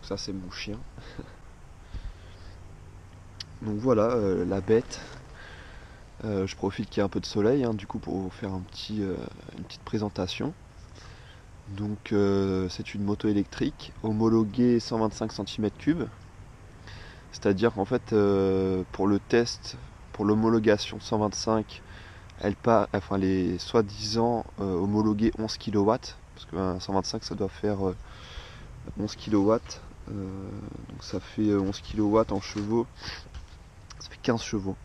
ça c'est mon chien. Donc voilà la bête. Je profite qu'il y ait un peu de soleil du coup pour vous faire une petite présentation. Donc c'est une moto électrique homologuée 125 cm3. C'est-à-dire qu'en fait pour le test, pour l'homologation 125, elle est soi-disant homologuée 11 kW. Parce qu'un 125 ça doit faire 11 kW. Donc ça fait 11 kW en chevaux. Ça fait 15 chevaux.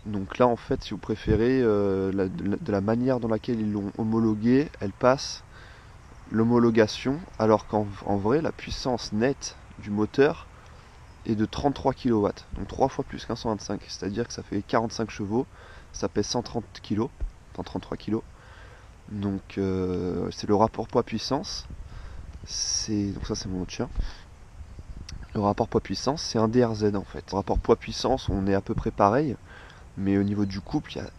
Donc là en fait si vous préférez de la manière dans laquelle ils l'ont homologuée, elle passe l'homologation alors qu'en vrai la puissance nette du moteur est de 33 kW, donc 3 fois plus qu'un 125, c'est-à-dire que ça fait 45 chevaux, ça pèse 130 kg, 133 kg. Donc c'est le rapport poids-puissance, donc ça c'est mon autre chien. Le rapport poids-puissance c'est un DRZ en fait. Le rapport poids-puissance on est à peu près pareil, mais au niveau du couple, il y a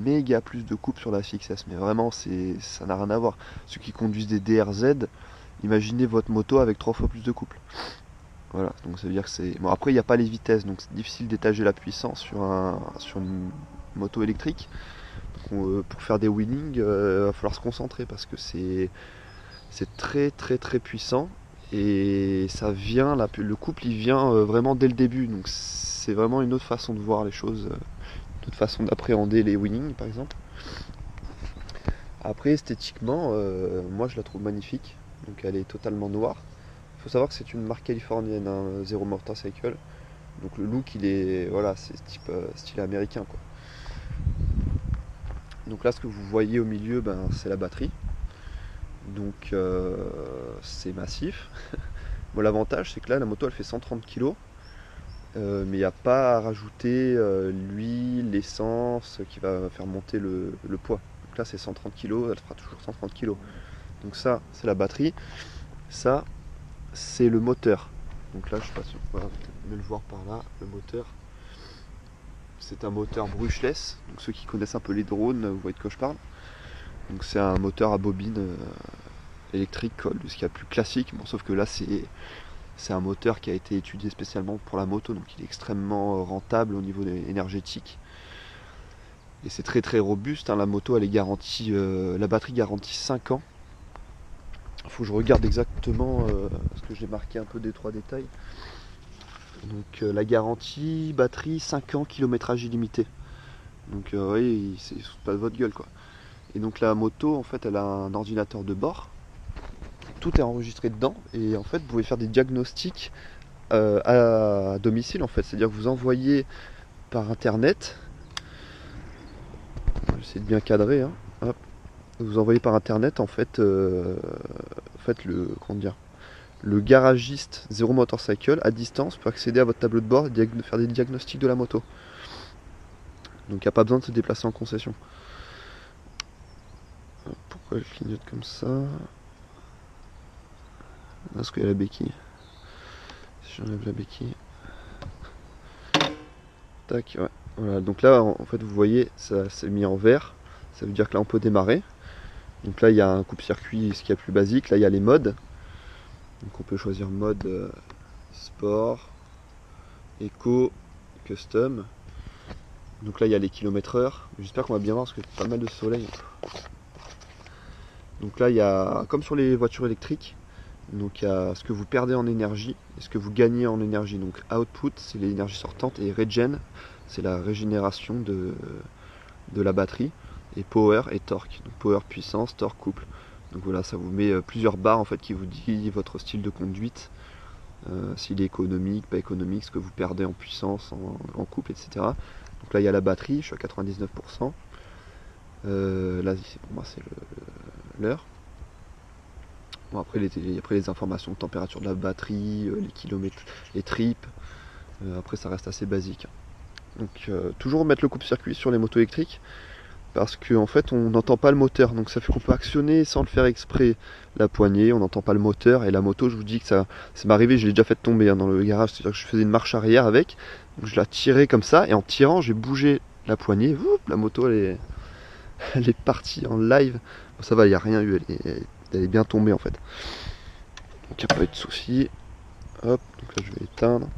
méga plus de couple sur la FXS. Mais vraiment, ça n'a rien à voir. Ceux qui conduisent des DRZ, imaginez votre moto avec 3 fois plus de couple. Voilà, donc ça veut dire que c'est... Bon, après, il n'y a pas les vitesses, donc c'est difficile d'étager la puissance sur une moto électrique. Donc, pour faire des wheelings, il va falloir se concentrer parce que c'est très très très puissant. Et ça vient, le couple il vient vraiment dès le début. Donc c'est vraiment une autre façon de voir les choses. Toute façon d'appréhender les wheelings par exemple. Après esthétiquement, moi je la trouve magnifique. Donc elle est totalement noire. Il faut savoir que c'est une marque californienne, Zero Motorcycle. Donc le look il est, voilà, c'est type style américain quoi. Donc là ce que vous voyez au milieu, c'est la batterie. Donc c'est massif. Bon, l'avantage c'est que là la moto elle fait 130 kg. Mais il n'y a pas à rajouter l'huile, l'essence qui va faire monter le poids. Donc là c'est 130 kg, elle fera toujours 130 kg. Donc ça c'est la batterie, ça c'est le moteur. Donc là je sais pas si on peut le voir par là, le moteur. C'est un moteur brushless, donc ceux qui connaissent un peu les drones, vous voyez de quoi je parle. Donc c'est un moteur à bobine électrique, ce qu'il y a plus classique, bon, sauf que là c'est un moteur qui a été étudié spécialement pour la moto, donc il est extrêmement rentable au niveau énergétique. Et c'est très très robuste, la moto elle est garantie, la batterie garantit 5 ans. Il faut que je regarde exactement, parce que j'ai marqué un peu des 3 détails. Donc la garantie, batterie, 5 ans, kilométrage illimité. Donc oui, c'est pas de votre gueule quoi. Et donc la moto en fait elle a un ordinateur de bord. Tout est enregistré dedans et en fait vous pouvez faire des diagnostics à domicile en fait. C'est-à-dire que vous envoyez par internet, j'essaie de bien cadrer, hop. Vous envoyez par internet en fait, le garagiste Zero Motorcycle à distance peut accéder à votre tableau de bord et faire des diagnostics de la moto. Donc il n'y a pas besoin de se déplacer en concession. Pourquoi elle clignote comme ça? Parce qu'il y a la béquille. Si j'enlève la béquille. Tac, ouais. Voilà, donc là en fait vous voyez ça s'est mis en vert. Ça veut dire que là on peut démarrer. Donc là il y a un coupe-circuit, ce qui est plus basique. Là il y a les modes. Donc on peut choisir mode sport, éco, custom. Donc là il y a les kilomètres/heure. J'espère qu'on va bien voir parce qu'il y a pas mal de soleil. Donc là il y a, comme sur les voitures électriques, donc il y a ce que vous perdez en énergie et ce que vous gagnez en énergie. Donc output c'est l'énergie sortante et regen c'est la régénération de la batterie. Et power et torque. Donc power puissance, torque couple. Donc voilà, ça vous met plusieurs barres en fait qui vous dit votre style de conduite, s'il est économique, pas économique, ce que vous perdez en puissance, en couple, etc. Donc là il y a la batterie, je suis à 99%. Là pour moi c'est l'heure. Bon, après les informations, température de la batterie, les kilomètres, les tripes. Après ça reste assez basique. Donc toujours mettre le coupe-circuit sur les motos électriques. Parce qu'en fait on n'entend pas le moteur, donc ça fait qu'on peut actionner sans le faire exprès la poignée, on n'entend pas le moteur. Et la moto, je vous dis que ça m'est arrivé, je l'ai déjà fait tomber dans le garage, c'est-à-dire que je faisais une marche arrière avec, donc je la tirais comme ça et en tirant j'ai bougé la poignée, la moto elle est partie en live. Bon, ça va, il n'y a rien eu, elle est bien tombée en fait, donc il n'y a pas eu de souci. Hop, donc là je vais éteindre.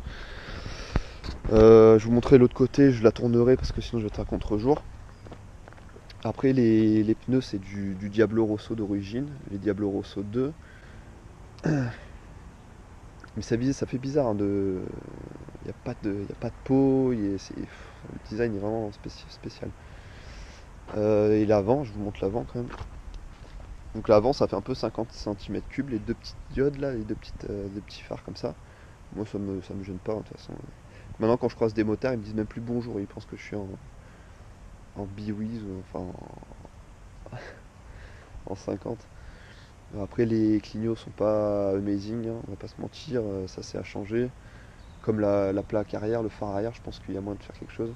Je vous montrerai l'autre côté, je la tournerai parce que sinon je vais être à contre-jour. Après les pneus c'est du Diablo Rosso d'origine, les Diablo Rosso 2. Mais ça fait bizarre, hein, il n'y a pas de peau, le design est vraiment spécial. Et l'avant, je vous montre l'avant quand même. Donc l'avant ça fait un peu 50 cm3, les deux petites diodes là, des petits phares comme ça. Moi ça me gêne pas, hein, de toute façon. Maintenant quand je croise des motards, ils me disent même plus bonjour, ils pensent que je suis en biwiz ou enfin en 50. Après les clignots sont pas amazing, hein, on va pas se mentir, ça c'est à changer. Comme la plaque arrière, le phare arrière, je pense qu'il y a moyen de faire quelque chose.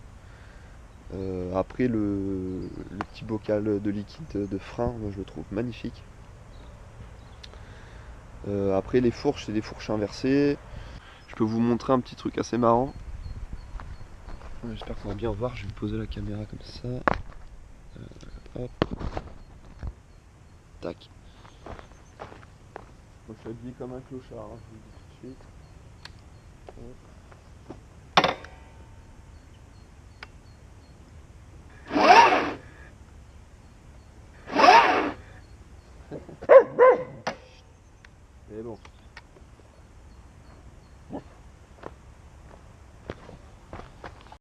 Après le petit bocal de liquide de frein, moi je le trouve magnifique. Après les fourches, c'est des fourches inversées. Je peux vous montrer un petit truc assez marrant. J'espère qu'on va bien voir, je vais poser la caméra comme ça. Hop, tac. Moi je suis habillé comme un clochard, hein, je vous le dis tout de suite. Hop.